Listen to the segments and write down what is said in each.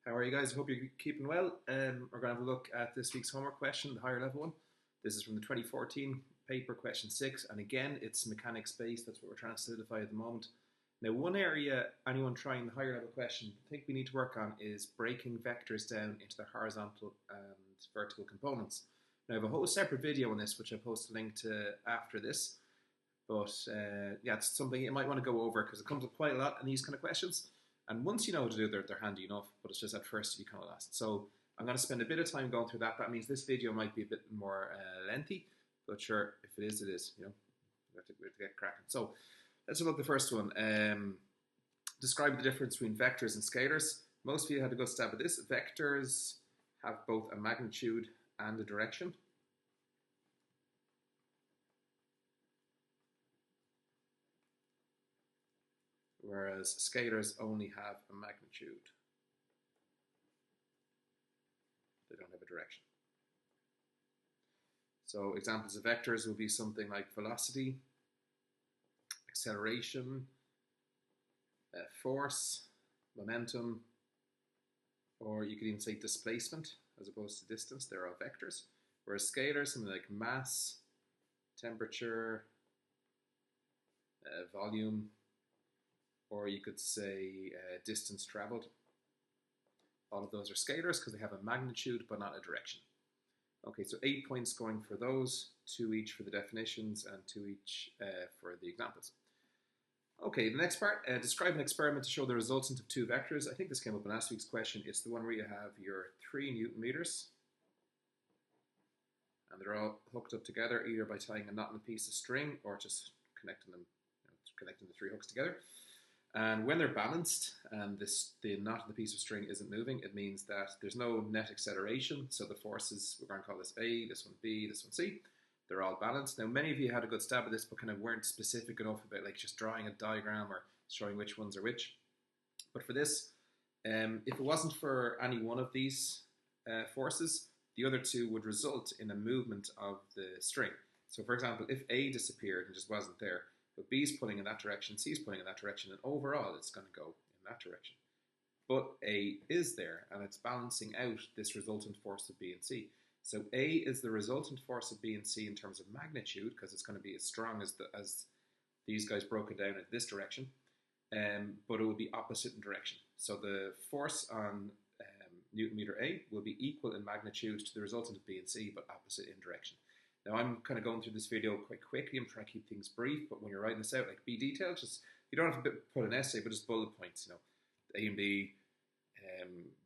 How are you guys? Hope you're keeping well. We're going to have a look at this week's homework question, the higher level one. This is from the 2014 paper, question 6, and again, it's mechanics based. That's what we're trying to solidify at the moment. Now, one area anyone trying the higher level question I think we need to work on is breaking vectors down into their horizontal and vertical components. Now, I have a whole separate video on this, which I post a link to after this. But yeah, it's something you might want to go over because it comes up quite a lot in these kind of questions. And once you know how to do it, they're handy enough, but it's just at first you kind of lost. So I'm going to spend a bit of time going through that. That means this video might be a bit more lengthy, but sure, if it is, it is. You know, we have to get cracking. So let's look at the first one. Describe the difference between vectors and scalars. Most of you had a good stab at this. Vectors have both a magnitude and a direction. Whereas scalars only have a magnitude. They don't have a direction. So examples of vectors will be something like velocity, acceleration, force, momentum, or you could even say displacement as opposed to distance. They're all vectors. Whereas scalars, something like mass, temperature, volume, or you could say distance traveled. All of those are scalars because they have a magnitude but not a direction. Okay, so 8 points going for those, 2 each for the definitions and 2 each for the examples. Okay, the next part, describe an experiment to show the resultant of two vectors. I think this came up in last week's question. It's the one where you have your 3 Newton meters and they're all hooked up together either by tying a knot in a piece of string or just connecting them, connecting the 3 hooks together. And when they're balanced and the knot in the piece of string isn't moving, it means that there's no net acceleration. So the forces, we're going to call this A, this one B, this one C. They're all balanced. Now, many of you had a good stab at this, but kind of weren't specific enough about like just drawing a diagram or showing which ones are which. But for this, if it wasn't for any one of these forces, the other two would result in a movement of the string. So for example, if A disappeared and just wasn't there, but B's pulling in that direction, C's pulling in that direction, and overall it's going to go in that direction. But A is there, and it's balancing out this resultant force of B and C. So A is the resultant force of B and C in terms of magnitude, because it's going to be as strong as these guys broke it down in this direction, but it will be opposite in direction. So the force on Newton meter A will be equal in magnitude to the resultant of B and C, but opposite in direction. Now I'm kind of going through this video quite quickly. I'm trying to keep things brief, but when you're writing this out, like be detailed. Just you don't have to put an essay, but just bullet points. You know, A and B.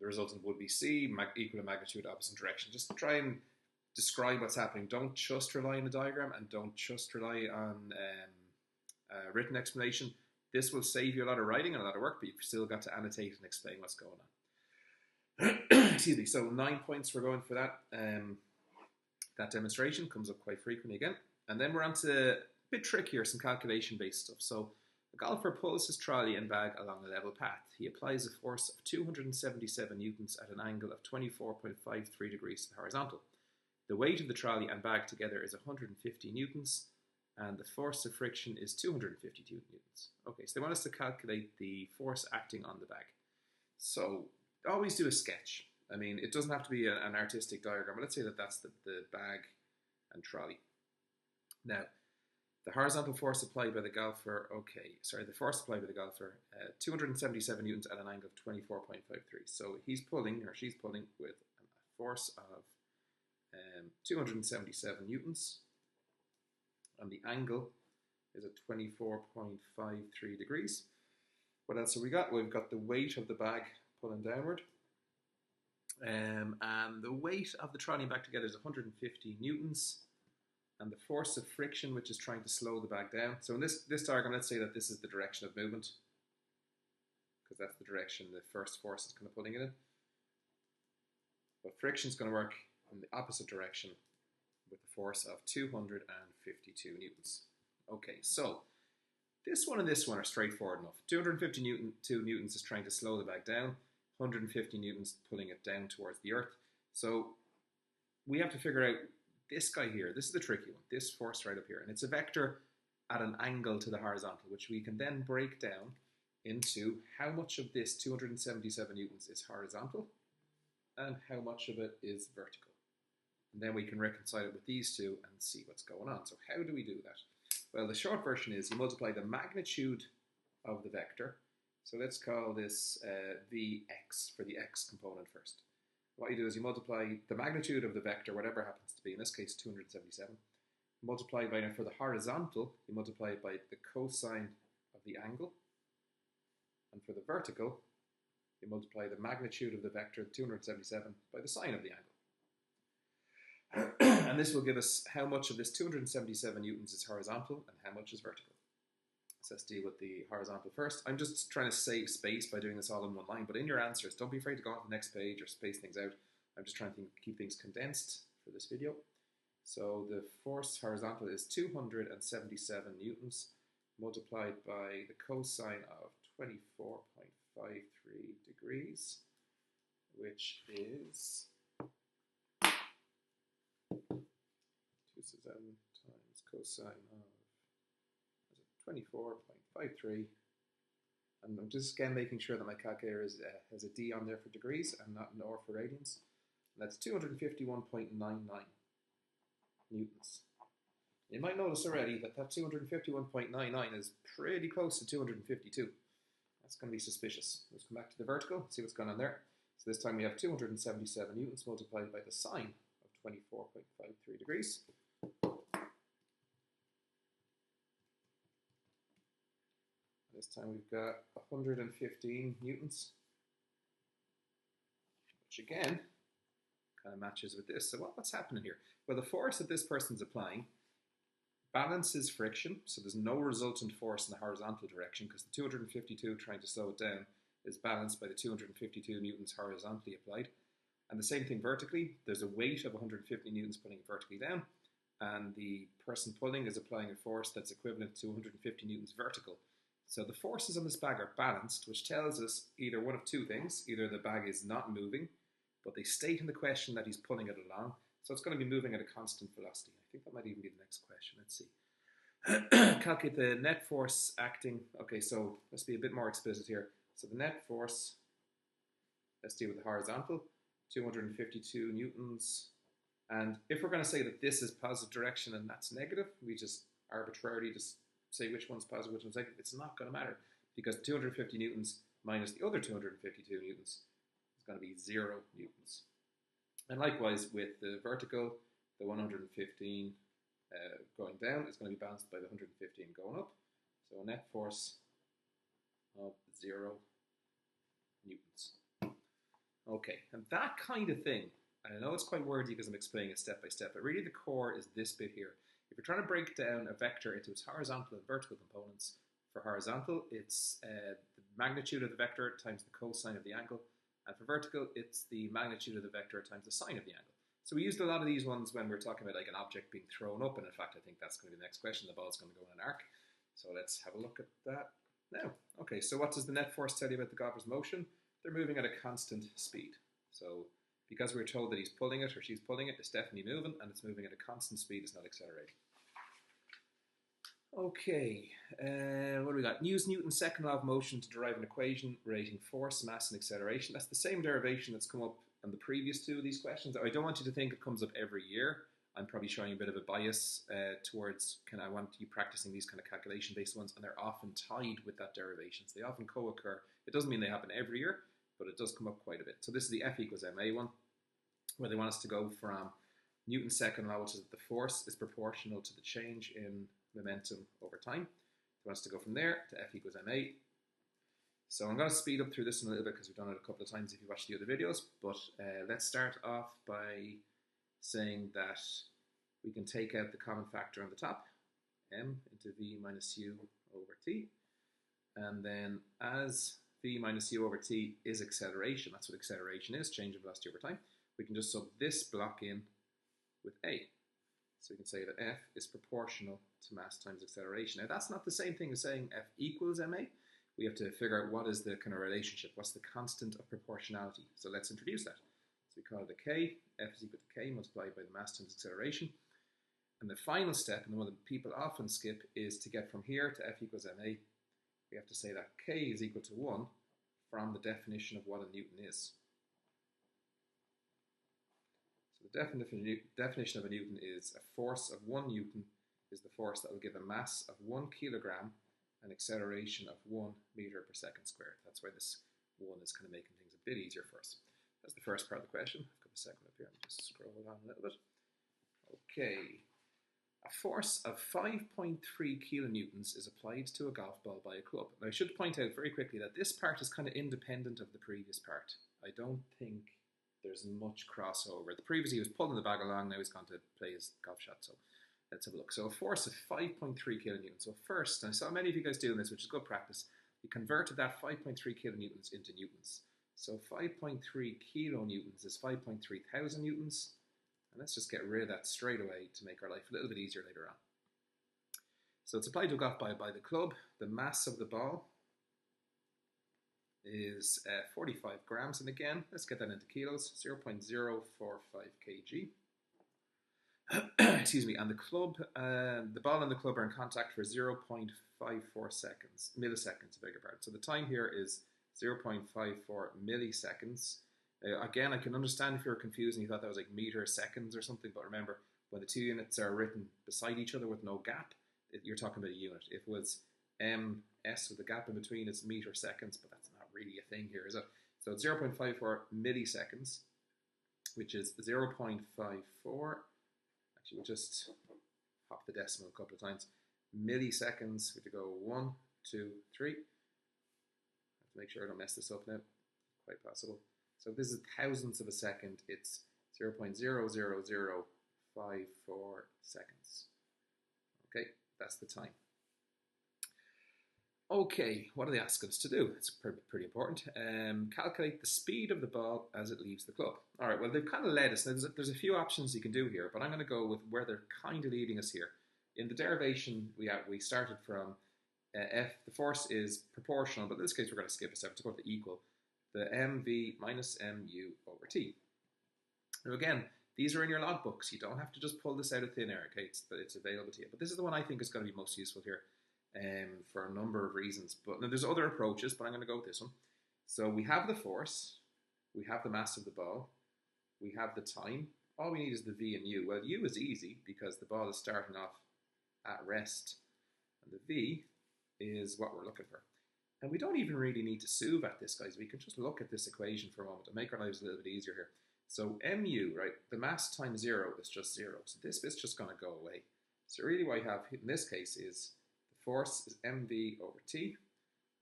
The resultant would be C, equal in magnitude, opposite direction. Just try and describe what's happening. Don't just rely on a diagram, and don't just rely on a written explanation. This will save you a lot of writing and a lot of work, but you've still got to annotate and explain what's going on. Excuse me. So 9 points we're going for that. That demonstration comes up quite frequently again. And then we're on to a bit trickier, some calculation-based stuff. So a golfer pulls his trolley and bag along a level path. He applies a force of 277 newtons at an angle of 24.53 degrees to the horizontal. The weight of the trolley and bag together is 150 newtons, and the force of friction is 252 newtons. Okay, so they want us to calculate the force acting on the bag. So always do a sketch. I mean, it doesn't have to be an artistic diagram, but let's say that that's the bag and trolley. Now, the horizontal force applied by the golfer, the force applied by the golfer, 277 newtons at an angle of 24.53. So he's pulling, or she's pulling, with a force of 277 newtons, and the angle is at 24.53 degrees. What else have we got? Well, we've got the weight of the bag pulling downward. And the weight of the trolley back together is 150 newtons, and the force of friction, which is trying to slow the bag down. So in this diagram, let's say that this is the direction of movement, because that's the direction the first force is kind of pulling it in. But friction is going to work in the opposite direction with a force of 252 newtons. Okay, so this one and this one are straightforward enough. 252 newtons is trying to slow the bag down. 150 newtons pulling it down towards the earth. So we have to figure out this guy here. This is the tricky one, this force right up here. And it's a vector at an angle to the horizontal, which we can then break down into how much of this 277 newtons is horizontal and how much of it is vertical. And then we can reconcile it with these two and see what's going on. So how do we do that? Well, the short version is you multiply the magnitude of the vector. So let's call this Vx for the x component first. What you do is you multiply the magnitude of the vector, whatever happens to be, in this case 277, multiply by, for the horizontal, you multiply it by the cosine of the angle. And for the vertical, you multiply the magnitude of the vector 277 by the sine of the angle. And this will give us how much of this 277 newtons is horizontal and how much is vertical. So let's deal with the horizontal first. I'm just trying to save space by doing this all in one line, but in your answers, don't be afraid to go on to the next page or space things out. I'm just trying to keep things condensed for this video. So the force horizontal is 277 newtons multiplied by the cosine of 24.53 degrees, which is 27 times cosine of 24.53. And I'm just again making sure that my calculator has a D on there for degrees and not an R for radians. And that's 251.99 newtons. You might notice already that 251.99 is pretty close to 252. That's going to be suspicious. Let's come back to the vertical, see what's going on there. So this time we have 277 newtons multiplied by the sine of 24.53 degrees. This time we've got 115 newtons, which again kind of matches with this. So what's happening here? Well, the force that this person's applying balances friction, so there's no resultant force in the horizontal direction because the 252 trying to slow it down is balanced by the 252 newtons horizontally applied. And the same thing vertically, there's a weight of 150 newtons pulling it vertically down, and the person pulling is applying a force that's equivalent to 150 newtons vertical. So the forces on this bag are balanced, which tells us either one of two things. Either the bag is not moving, but they state in the question that he's pulling it along, so it's going to be moving at a constant velocity. I think that might even be the next question. Let's see. Calculate the net force acting. Okay, so let's be a bit more explicit here. So the net force, let's deal with the horizontal, 252 newtons. And if we're going to say that this is positive direction and that's negative, we just arbitrarily just say which one's positive, which one's negative. It's not going to matter because 250 newtons minus the other 252 newtons is going to be 0 newtons. And likewise with the vertical, the 115 going down is going to be balanced by the 115 going up. So a net force of 0 newtons. Okay, and that kind of thing, I know it's quite wordy because I'm explaining it step by step, but really the core is this bit here. If you're trying to break down a vector into its horizontal and vertical components, for horizontal, it's the magnitude of the vector times the cosine of the angle, and for vertical, it's the magnitude of the vector times the sine of the angle. So we used a lot of these ones when we're talking about like an object being thrown up, and in fact, I think that's going to be the next question. The ball's going to go in an arc. So let's have a look at that now. Okay, so what does the net force tell you about the golfer's motion? They're moving at a constant speed. So because we're told that he's pulling it or she's pulling it, it's definitely moving, and it's moving at a constant speed, it's not accelerating. Okay, what do we got? Use Newton's second law of motion to derive an equation relating force, mass, and acceleration. That's the same derivation that's come up on the previous two of these questions. I don't want you to think it comes up every year. I'm probably showing a bit of a bias towards I want you practicing these kind of calculation-based ones, and they're often tied with that derivations. They often co-occur. It doesn't mean they happen every year, but it does come up quite a bit. So this is the F equals ma one, where they want us to go from Newton's second law, which is that the force is proportional to the change in momentum over time. They want us to go from there to F equals ma. So I'm going to speed up through this one a little bit because we've done it a couple of times if you watch the other videos, but let's start off by saying that we can take out the common factor on the top, m into v minus u over t, and then as v minus u over t is acceleration, that's what acceleration is, change in velocity over time, we can just sub this block in with a. So we can say that F is proportional to mass times acceleration. Now that's not the same thing as saying F equals ma. We have to figure out what is the kind of relationship, what's the constant of proportionality. So let's introduce that. So we call it a k, F is equal to k multiplied by the mass times acceleration. And the final step, and the one that people often skip, is to get from here to F equals ma. we have to say that k is equal to 1 from the definition of what a newton is. So the definition of a newton is a force of 1 newton is the force that will give a mass of 1 kilogram and acceleration of 1 meter per second squared. That's why this 1 is kind of making things a bit easier for us. That's the first part of the question. I've got the second up here. I'm just scroll down a little bit. Okay. A force of 5.3 kilonewtons is applied to a golf ball by a club. Now, I should point out very quickly that this part is kind of independent of the previous part. I don't think there's much crossover. The previous he was pulling the bag along, now he's going to play his golf shot. So let's have a look. So a force of 5.3 kilonewtons. So first, and I saw many of you guys doing this, which is good practice, we converted that 5.3 kilonewtons into newtons. So 5.3 kilonewtons is 5.3 thousand newtons. And let's just get rid of that straight away to make our life a little bit easier later on. So it's applied to a golf ball by the club. The mass of the ball is 45 grams. And again, let's get that into kilos, 0.045 kg. Excuse me. And the club, the ball and the club are in contact for 0.54 seconds, milliseconds, I beg your pardon. So the time here is 0.54 milliseconds. Again, I can understand if you were confused and you thought that was like meter seconds or something, but remember, when the two units are written beside each other with no gap, you're talking about a unit. If it was ms with a gap in between, it's meter seconds, but that's not really a thing here, is it? So it's 0.54 milliseconds, which is 0.54. Actually, we'll just hop the decimal a couple of times. Milliseconds, we have to go 1, 2, 3. I have to make sure I don't mess this up now. Quite possible. So if this is thousandths of a second, it's 0.00054 seconds. Okay, that's the time. Okay, what are they asking us to do? It's pretty important. Calculate the speed of the ball as it leaves the club. All right, well, they've kind of led us. Now, there's a few options you can do here, but I'm going to go with where they're kind of leading us here. In the derivation, we started from F, the force is proportional, but in this case, we're going to skip a step to go to equal. The mv minus mu over t. Now again, these are in your logbooks. You don't have to just pull this out of thin air, okay? It's available to you. But this is the one I think is going to be most useful here for a number of reasons. But now there's other approaches, but I'm going to go with this one. So we have the force, we have the mass of the ball, we have the time. All we need is the v and u. Well, u is easy because the ball is starting off at rest. And the v is what we're looking for. And we don't even really need to solve at this, guys. We can just look at this equation for a moment and make our lives a little bit easier here. So mu, right, the mass times 0 is just 0. So this bit's just going to go away. So really what I have in this case is the force is mv over t.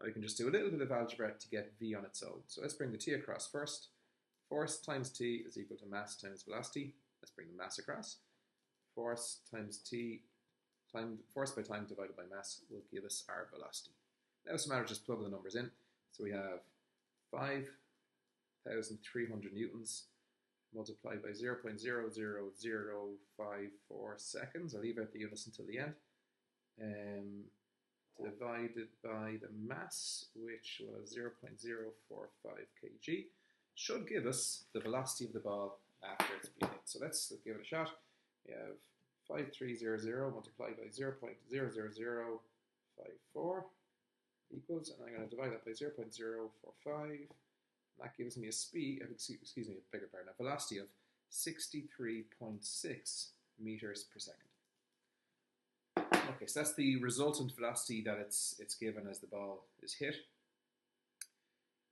Now we can just do a little bit of algebra to get v on its own. So let's bring the t across first. Force times t is equal to mass times velocity. Let's bring the mass across. Force times t, force by time divided by mass will give us our velocity. Now it's a matter of just plugging the numbers in. So we have 5,300 newtons multiplied by 0.00054 seconds. I'll leave out the units until the end. Divided by the mass, which was 0.045 kg, should give us the velocity of the ball after it's been hit. So let's give it a shot. We have 5300 multiplied by 0.00054 equals, and I'm going to divide that by 0.045. That gives me a speed, excuse me, a bigger pardon, a velocity of 63.6 meters per second. Okay, so that's the resultant velocity that it's given as the ball is hit.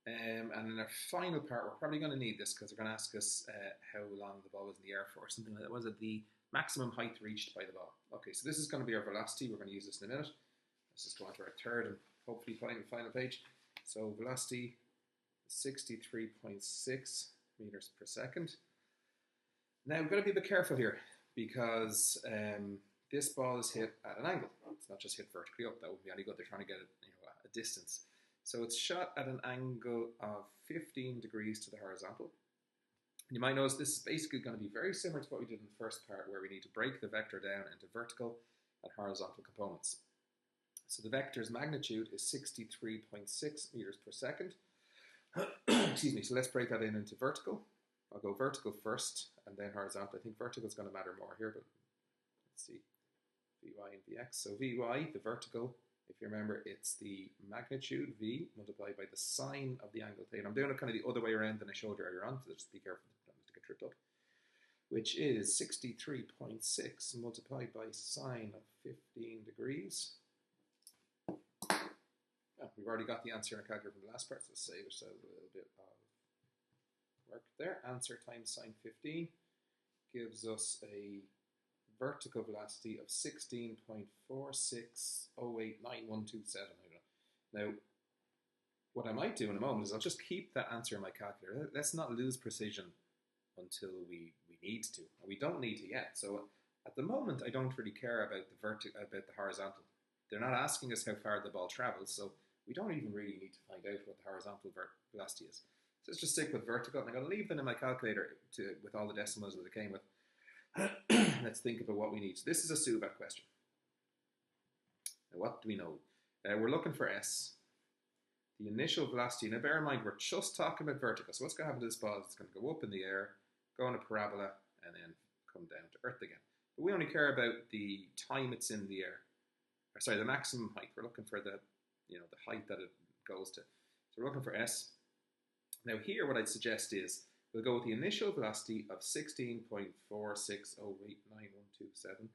And in our final part, we're probably going to need this because they're going to ask us how long the ball was in the air for, something like that. Was it the maximum height reached by the ball? Okay, so this is going to be our velocity. We're going to use this in a minute. Let's just go on to our third and hopefully final page. So velocity is 63.6 meters per second. Now we've got to be a bit careful here because this ball is hit at an angle. It's not just hit vertically up. That wouldn't be any good. They're trying to get it, a distance. So it's shot at an angle of 15 degrees to the horizontal. And you might notice this is basically going to be very similar to what we did in the first part, where we need to break the vector down into vertical and horizontal components. So the vector's magnitude is 63.6 meters per second. Excuse me, so let's break that into vertical. I'll go vertical first and then horizontal. I think vertical is going to matter more here, but let's see. Vy and Vx. So Vy, the vertical, If you remember, it's the magnitude V multiplied by the sine of the angle theta. I'm doing it kind of the other way around than I showed you earlier on, so just be careful not to get tripped up. Which is 63.6 multiplied by sine of 15 degrees. Oh, we've already got the answer in our calculator from the last part, so let's save ourselves a little bit of work there. Answer times sine 15 gives us a vertical velocity of 16.46089127. Now, what I might do in a moment is I'll just keep that answer in my calculator. Let's not lose precision until we need to. We don't need to yet. So at the moment, I don't really care about the horizontal. They're not asking us how far the ball travels, so we don't even really need to find out what the horizontal velocity is. So let's just stick with vertical, and I'm going to leave them in my calculator with all the decimals that it came with. Let's think about what we need. So this is a SUVAT question. Now, what do we know? We're looking for S. The initial velocity. Now, bear in mind, we're just talking about vertical. So what's going to happen to this ball? It's going to go up in the air, go on a parabola, and then come down to Earth again. But we only care about the time it's in the air. Or sorry, the maximum height. We're looking for the height that it goes to. So we're looking for S. Now here, what I'd suggest is we'll go with the initial velocity of 16.46089127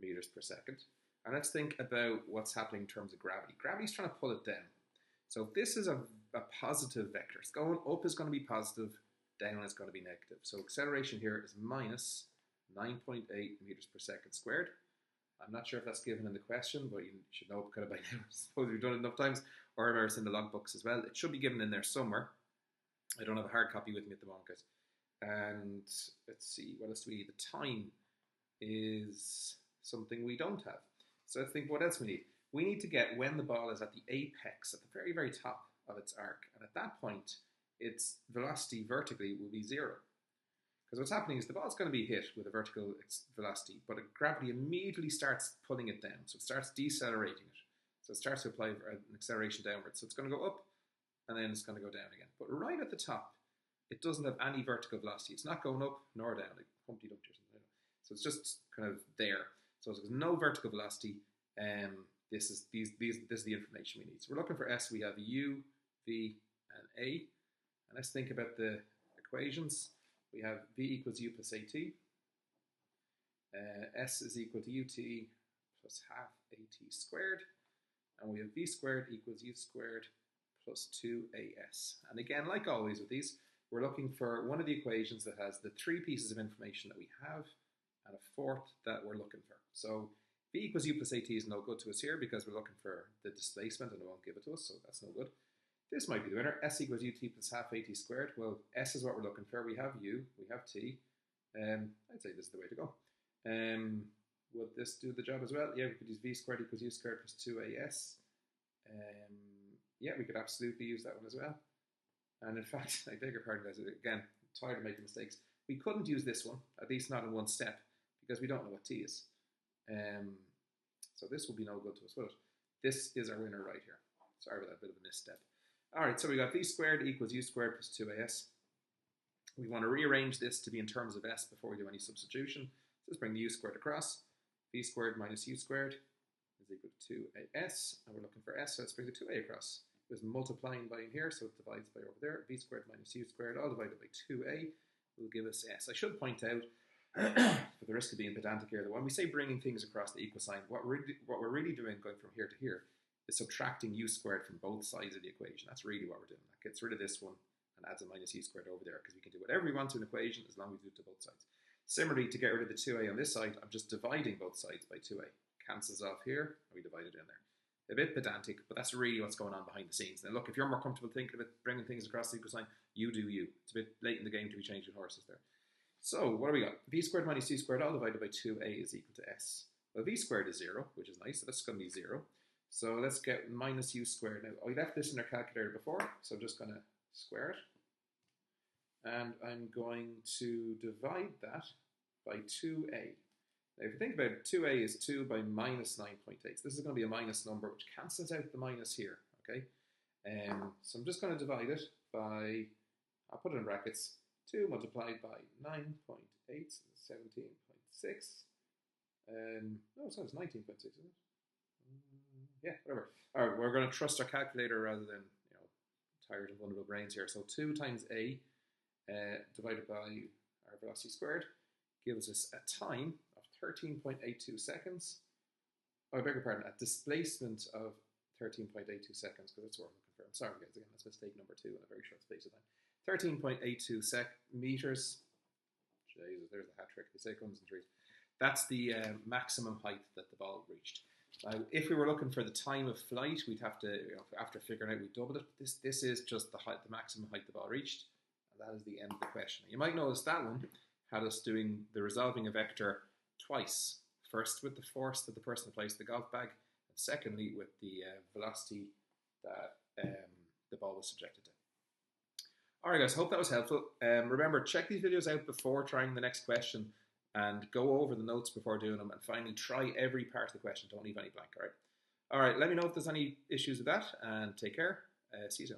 meters per second. And let's think about what's happening in terms of gravity. Gravity's trying to pull it down. So if this is a positive vector, it's going up is going to be positive, down is going to be negative. So acceleration here is minus 9.8 meters per second squared. I'm not sure if that's given in the question, but you should know kind of by now. I suppose we've done it enough times, or it's in the logbooks as well. It should be given in there somewhere. I don't have a hard copy with me at the moment, guys. And let's see, what else do we need? The time is something we don't have. So let's think what else we need. We need to get when the ball is at the apex, at the very, very top of its arc. And at that point, its velocity vertically will be 0. Because what's happening is the ball's going to be hit with a vertical velocity, but gravity immediately starts pulling it down. So it starts decelerating it. So it starts to apply an acceleration downwards. So it's going to go up, and then it's going to go down again. But right at the top, it doesn't have any vertical velocity. It's not going up nor down, like Humpty Dumpty or something. So it's just kind of there. So there's no vertical velocity. This is the information we need. So we're looking for S. We have U, V, and A. And let's think about the equations. We have V equals U plus AT. S is equal to UT plus half AT squared. And we have V squared equals U squared plus 2AS. And again, like always with these, we're looking for one of the equations that has the 3 pieces of information that we have and a fourth that we're looking for. So V equals U plus AT is no good to us here because we're looking for the displacement and it won't give it to us, so that's no good. This might be the winner. S equals UT plus half AT squared. Well, S is what we're looking for. We have U, we have T. I'd say this is the way to go. Would this do the job as well? Yeah, we could use V squared equals U squared plus 2AS. Yeah, we could absolutely use that one as well. And in fact, I beg your pardon, guys, again, I'm tired of making mistakes. We couldn't use this one, at least not in one step, because we don't know what T is. So this will be no good to us, will it? This is our winner right here. Sorry about that bit of a misstep. All right, so we got V squared equals U squared plus 2AS. We want to rearrange this to be in terms of S before we do any substitution. So let's bring the U squared across. V squared minus U squared is equal to 2AS. And we're looking for S, so let's bring the 2A across. There's multiplying by in here, so it divides by over there. V squared minus U squared, all divided by 2A will give us S. I should point out, for the risk of being pedantic here, that when we say bringing things across the equal sign, what we're really doing going from here to here is subtracting U squared from both sides of the equation. That's really what we're doing. That gets rid of this one and adds a minus U squared over there, because we can do whatever we want to an equation as long as we do it to both sides. Similarly, to get rid of the 2A on this side, I'm just dividing both sides by 2A. Cancels off here, and we divide it in there. A bit pedantic, but that's really what's going on behind the scenes. Now look, if you're more comfortable thinking about bringing things across the equal sign, you do you. It's a bit late in the game to be changing horses there. So what do we got? V squared minus U squared, all divided by 2A is equal to S. Well, V squared is 0, which is nice, so that's going to be 0. So let's get minus U squared. Now, I left this in our calculator before, so I'm just going to square it. And I'm going to divide that by 2A. Now, if you think about it, 2A is 2 by minus 9.8. So this is going to be a minus number, which cancels out the minus here, okay? So I'm just going to divide it by, I'll put it in brackets, 2 multiplied by 9.8, so 17.6. No, it's 19.6, isn't it? Yeah, whatever. All right, we're going to trust our calculator rather than tired and vulnerable brains here. So 2 times a divided by our velocity squared gives us a time of 13.82 seconds. Oh, I beg your pardon, a displacement of 13.82 seconds, because that's what we're looking for. I'm sorry, guys, again, that's mistake number 2 in a very short space of time. 13.82 meters. Jesus, there's the hat trick. They say it comes in threes. That's the maximum height that the ball reached. Now, if we were looking for the time of flight, we'd have to, after figuring out we double it. This is just the height, the maximum height the ball reached, and that is the end of the question. You might notice that one had us doing the resolving a vector twice. First with the force that the person applies to the golf bag, and secondly with the velocity that the ball was subjected to. Alright guys, hope that was helpful. Remember, check these videos out before trying the next question and go over the notes before doing them, and finally try every part of the question. Don't leave any blank, alright? Alright, let me know if there's any issues with that, and take care. See you soon.